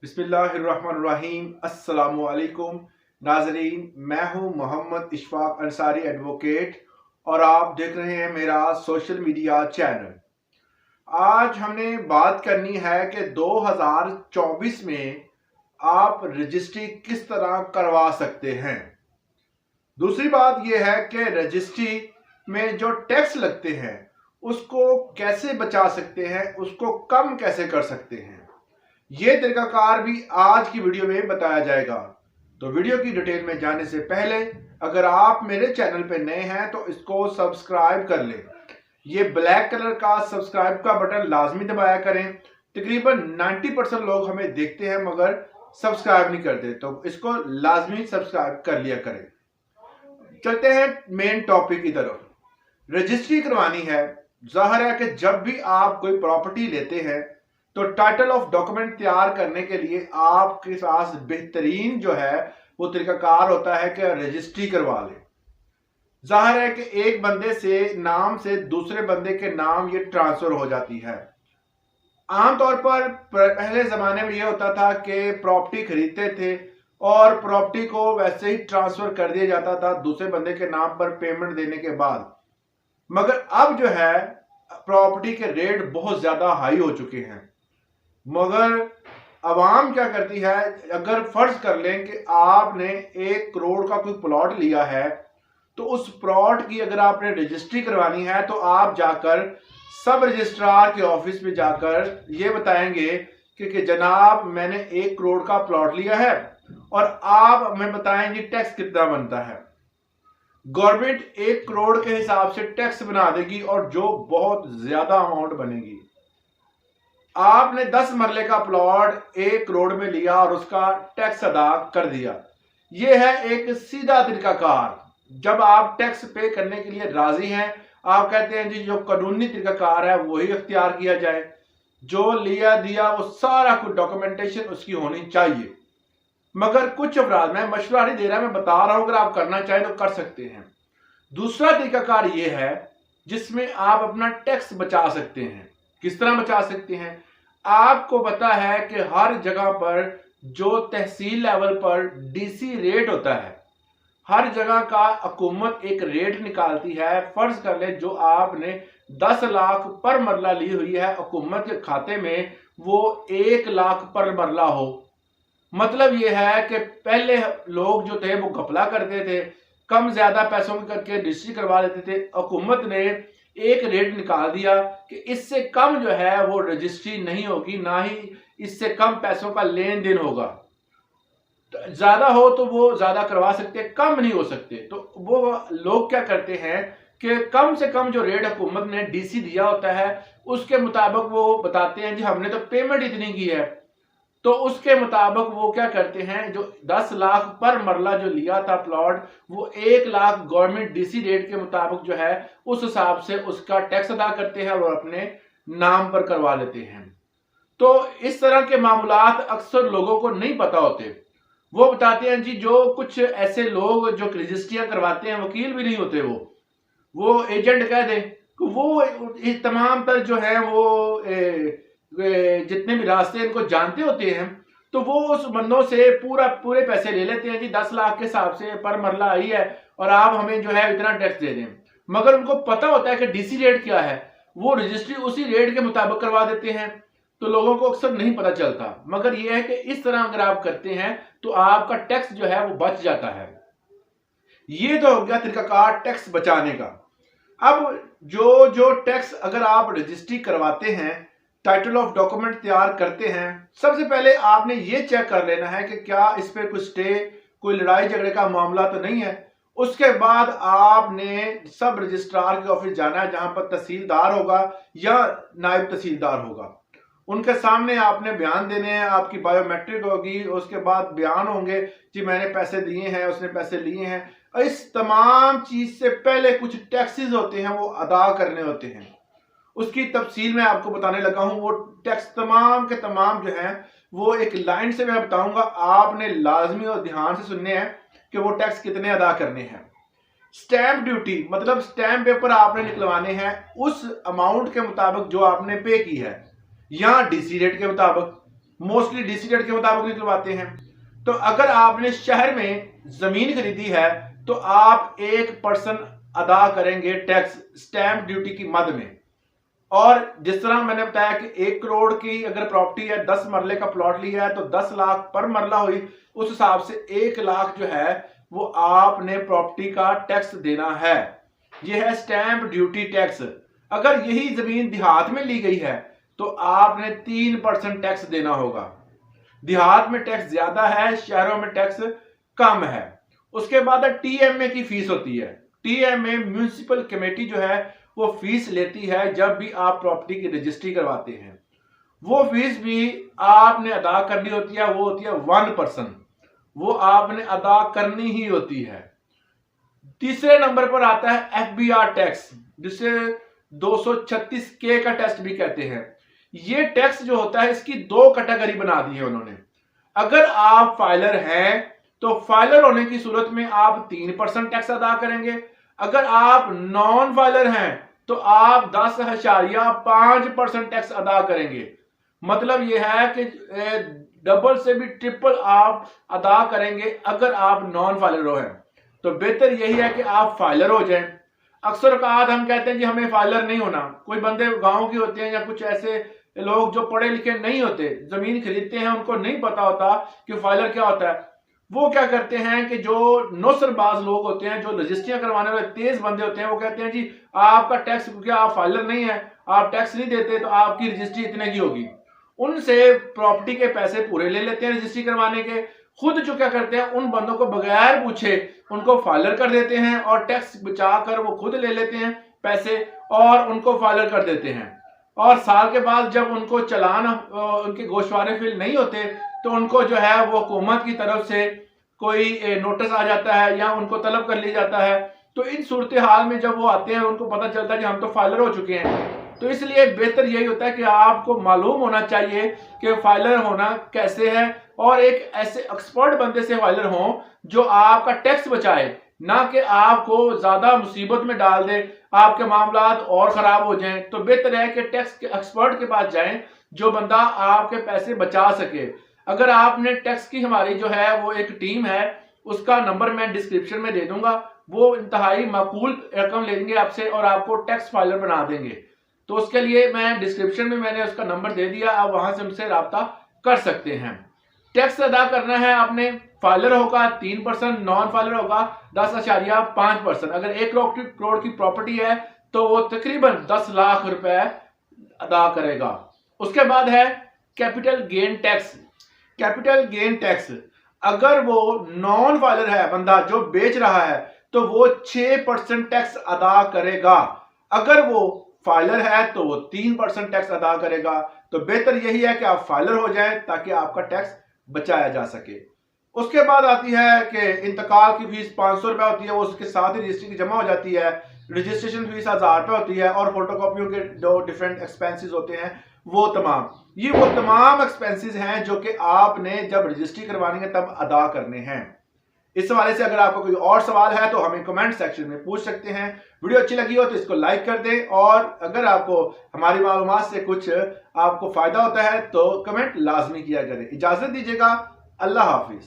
बिस्मिल्लाहिर्रहमानिर्रहीम। अस्सलामुअलैकुम नाजरीन, मैं हूं मोहम्मद इशफाक अंसारी एडवोकेट और आप देख रहे हैं मेरा सोशल मीडिया चैनल। आज हमने बात करनी है कि 2024 में आप रजिस्ट्री किस तरह करवा सकते हैं। दूसरी बात यह है कि रजिस्ट्री में जो टैक्स लगते हैं उसको कैसे बचा सकते हैं, उसको कम कैसे कर सकते हैं, ये तरीकाकार भी आज की वीडियो में बताया जाएगा। तो वीडियो की डिटेल में जाने से पहले अगर आप मेरे चैनल पर नए हैं तो इसको सब्सक्राइब कर लें। ये ब्लैक कलर का सब्सक्राइब का बटन लाजमी दबाया करें। तकरीबन 90% लोग हमें देखते हैं मगर सब्सक्राइब नहीं करते, तो इसको लाजमी सब्सक्राइब कर लिया करें। चलते हैं मेन टॉपिक की तरफ। रजिस्ट्री करवानी है। जाहिर है कि जब भी आप कोई प्रॉपर्टी लेते हैं तो टाइटल ऑफ डॉक्यूमेंट तैयार करने के लिए आपके पास बेहतरीन जो है वो तरीकाकार होता है कि रजिस्ट्री करवा लें। जाहिर है कि एक बंदे से नाम से दूसरे बंदे के नाम ये ट्रांसफर हो जाती है। आमतौर पर पहले जमाने में ये होता था कि प्रॉपर्टी खरीदते थे और प्रॉपर्टी को वैसे ही ट्रांसफर कर दिया जाता था दूसरे बंदे के नाम पर पेमेंट देने के बाद। मगर अब जो है प्रॉपर्टी के रेट बहुत ज्यादा हाई हो चुके हैं। मगर अवाम क्या करती है, अगर फर्ज कर लें कि आपने 1 करोड़ का कोई प्लॉट लिया है तो उस प्लॉट की अगर आपने रजिस्ट्री करवानी है तो आप जाकर सब रजिस्ट्रार के ऑफिस में जाकर ये बताएंगे कि जनाब मैंने 1 करोड़ का प्लॉट लिया है और आप हमें बताएं जी टैक्स कितना बनता है। गवर्नमेंट 1 करोड़ के हिसाब से टैक्स बना देगी और जो बहुत ज्यादा अमाउंट बनेगी। आपने 10 मरले का प्लॉट 1 करोड़ में लिया और उसका टैक्स अदा कर दिया। यह है एक सीधा तरीकाकार। जब आप टैक्स पे करने के लिए राजी हैं, आप कहते हैं जी जो कानूनी तरीकाकार है वही अख्तियार किया जाए, जो लिया दिया वो सारा कुछ डॉक्यूमेंटेशन उसकी होनी चाहिए। मगर कुछ अफराद, मैं मशवरा नहीं दे रहा, मैं बता रहा हूं, अगर आप करना चाहें तो कर सकते हैं। दूसरा तरीकाकार ये है जिसमें आप अपना टैक्स बचा सकते हैं। किस तरह बचा सकते हैं? आपको पता है कि हर जगह पर जो तहसील लेवल पर डीसी रेट होता है, हर जगह का हुकूमत एक रेट निकालती है। फर्ज कर ले जो आपने 10 लाख पर मरला ली हुई है हुकूमत के खाते में, वो 1 लाख पर मरला हो। मतलब यह है कि पहले लोग जो थे वो घपला करते थे, कम ज्यादा पैसों में करके रजिस्ट्री करवा लेते थे। हुकूमत ने एक रेट निकाल दिया कि इससे कम जो है वो रजिस्ट्री नहीं होगी, ना ही इससे कम पैसों का लेन देन होगा। तो ज्यादा हो तो वो ज्यादा करवा सकते हैं, कम नहीं हो सकते। तो वो लोग क्या करते हैं कि कम से कम जो रेट हुकूमत ने डीसी दिया होता है उसके मुताबिक वो बताते हैं जी हमने तो पेमेंट इतनी की है, तो उसके मुताबिक वो क्या करते हैं, जो 10 लाख पर मरला जो लिया था प्लॉट वो 1 लाख गवर्नमेंट डीसी रेट के मुताबिक जो है उस हिसाब से उसका टैक्स अदा करते हैं और अपने नाम पर करवा लेते हैं। तो इस तरह के मामलात अक्सर लोगों को नहीं पता होते। वो बताते हैं जी जो कुछ ऐसे लोग जो रजिस्ट्रियां करवाते हैं, वकील भी नहीं होते, वो एजेंट कह दे कि वो तमाम तर जो है वो जितने भी रास्ते इनको जानते होते हैं, तो वो उस बंदों से पूरे पैसे ले लेते हैं जी 10 लाख के हिसाब से पर मरला आई है और आप हमें जो है इतना टैक्स दे दें। मगर उनको पता होता है कि डीसी रेट क्या है, वो रजिस्ट्री उसी रेट के मुताबिक करवा देते हैं। तो लोगों को अक्सर नहीं पता चलता। मगर यह है कि इस तरह अगर आप करते हैं तो आपका टैक्स जो है वो बच जाता है। ये तो हो गया तरीकाकार टैक्स बचाने का। अब जो टैक्स अगर आप रजिस्ट्री करवाते हैं, टाइटल ऑफ डॉक्यूमेंट तैयार करते हैं, सबसे पहले आपने ये चेक कर लेना है कि क्या इस पे कोई स्टे, कोई लड़ाई झगड़े का मामला तो नहीं है। उसके बाद आपने सब रजिस्ट्रार के ऑफिस जाना है जहां पर तहसीलदार होगा या नायब तहसीलदार होगा। उनके सामने आपने बयान देने हैं, आपकी बायोमेट्रिक होगी, उसके बाद बयान होंगे जी मैंने पैसे दिए हैं, उसने पैसे लिए हैं। इस तमाम चीज से पहले कुछ टैक्सेस होते हैं वो अदा करने होते हैं। उसकी तफसील मैं आपको बताने लगा हूं। वो टैक्स तमाम के तमाम जो है वो एक लाइन से मैं बताऊंगा, आपने लाजमी और ध्यान से सुनने हैं कि वो टैक्स कितने अदा करने हैं। स्टैंप ड्यूटी मतलब स्टैंप पेपर आपने निकलवाने हैं उस अमाउंट के मुताबिक जो आपने पे की है, या डीसी रेट के मुताबिक। मोस्टली डीसी रेट के मुताबिक निकलवाते हैं। तो अगर आपने शहर में जमीन खरीदी है तो आप 1% अदा करेंगे टैक्स स्टैंप ड्यूटी की मद में। और जिस तरह मैंने बताया कि 1 करोड़ की अगर प्रॉपर्टी है, 10 मरले का प्लॉट लिया है तो 10 लाख पर मरला हुई, उस हिसाब से 1 लाख जो है वो आपने प्रॉपर्टी का टैक्स देना है। ये है स्टैंप ड्यूटी टैक्स। अगर यही जमीन देहात में ली गई है तो आपने 3% टैक्स देना होगा। देहात में टैक्स ज्यादा है, शहरों में टैक्स कम है। उसके बाद टीएमए की फीस होती है। टीएमए म्यूनिसिपल कमेटी जो है वो फीस लेती है जब भी आप प्रॉपर्टी की रजिस्ट्री करवाते हैं। वो फीस भी आपने अदा करनी होती है, वो होती है 1%। वो आपने अदा करनी ही होती है। तीसरे नंबर पर आता है एफबीआर टैक्स, जिसे 236K का टैक्स भी कहते हैं। ये टैक्स जो होता है इसकी 2 कैटेगरी बना दी है उन्होंने। अगर आप फाइलर हैं तो फाइलर होने की सूरत में आप 3% टैक्स अदा करेंगे। अगर आप नॉन फाइलर हैं तो आप 10.5% टैक्स अदा करेंगे। मतलब यह है कि डबल से भी ट्रिपल आप अदा करेंगे अगर आप नॉन फाइलर हैं। तो बेहतर यही है कि आप फाइलर हो जाएं। अक्सर औकात हम कहते हैं कि हमें फाइलर नहीं होना। कोई बंदे गांव के होते हैं या कुछ ऐसे लोग जो पढ़े लिखे नहीं होते, जमीन खरीदते हैं, उनको नहीं पता होता कि फाइलर क्या होता है। वो क्या करते हैं कि जो नौसरबाज लोग होते हैं, जो रजिस्ट्रियां करवाने वाले तेज बंदे होते हैं, वो कहते हैं जी आपका टैक्स, क्योंकि आप फाइलर नहीं है, आप टैक्स नहीं देते तो आपकी रजिस्ट्री इतने की होगी। उनसे प्रॉपर्टी के पैसे पूरे ले लेते हैं रजिस्ट्री करवाने के। खुद जो क्या करते हैं उन बंदों को बगैर पूछे उनको फाइलर कर देते हैं और टैक्स बचाकर वो खुद ले लेते हैं पैसे और उनको फाइलर कर देते हैं। और साल के बाद जब उनको चालान उनके गोशवारे फिल नहीं होते तो उनको जो है वो हुकूमत की तरफ से कोई नोटिस आ जाता है या उनको तलब कर लिया जाता है। तो इन सूरत हाल में जब वो आते हैं उनको पता चलता है कि हम तो फाइलर हो चुके हैं। तो इसलिए बेहतर यही होता है कि आपको मालूम होना चाहिए कि फाइलर होना कैसे है और एक ऐसे एक्सपर्ट बंदे से फाइलर हो जो आपका टैक्स बचाए, ना कि आपको ज्यादा मुसीबत में डाल दे, आपके मामलात और खराब हो जाएं। तो बेहतर है कि टैक्स के एक्सपर्ट के पास जाएं जो बंदा आपके पैसे बचा सके। अगर आपने टैक्स की, हमारी जो है वो एक टीम है, उसका नंबर मैं डिस्क्रिप्शन में दे दूंगा। वो इंतहाई माकूल रकम लेंगे आपसे और आपको टैक्स फाइलर बना देंगे। तो उसके लिए मैं डिस्क्रिप्शन में मैंने उसका नंबर दे दिया, आप वहां से उनसे राब्ता कर सकते हैं। टैक्स अदा करना है आपने, फाइलर होगा 3%, नॉन फाइलर होगा 10.5%। अगर 1 करोड़ की प्रॉपर्टी है तो वो तकरीबन 10 लाख रुपए अदा करेगा। उसके बाद है capital gain tax. Capital gain tax अगर वो नॉन फाइलर है, बंदा जो बेच रहा है, तो वो 6% टैक्स अदा करेगा। अगर वो फाइलर है तो वो 3% टैक्स अदा करेगा। तो बेहतर यही है कि आप फाइलर हो जाएं ताकि आपका टैक्स बचाया जा सके। उसके बाद आती है कि इंतकाल की फीस 500 रुपए होती है, वो उसके साथ ही रजिस्ट्री की जमा हो जाती है। रजिस्ट्रेशन फीस 1000 रुपए होती है और फोटोकॉपियों के जो डिफरेंट एक्सपेंसेस होते हैं वो तमाम, ये वो तमाम एक्सपेंसेस हैं जो कि आपने जब रजिस्ट्री करवानी है तब अदा करने हैं। इस हवाले से अगर आपको कोई और सवाल है तो हमें कमेंट सेक्शन में पूछ सकते हैं। वीडियो अच्छी लगी हो तो इसको लाइक कर दें और अगर आपको हमारी मालूमात से कुछ आपको फायदा होता है तो कमेंट लाजमी किया करें। इजाजत दीजिएगा, अल्लाह हाफिज।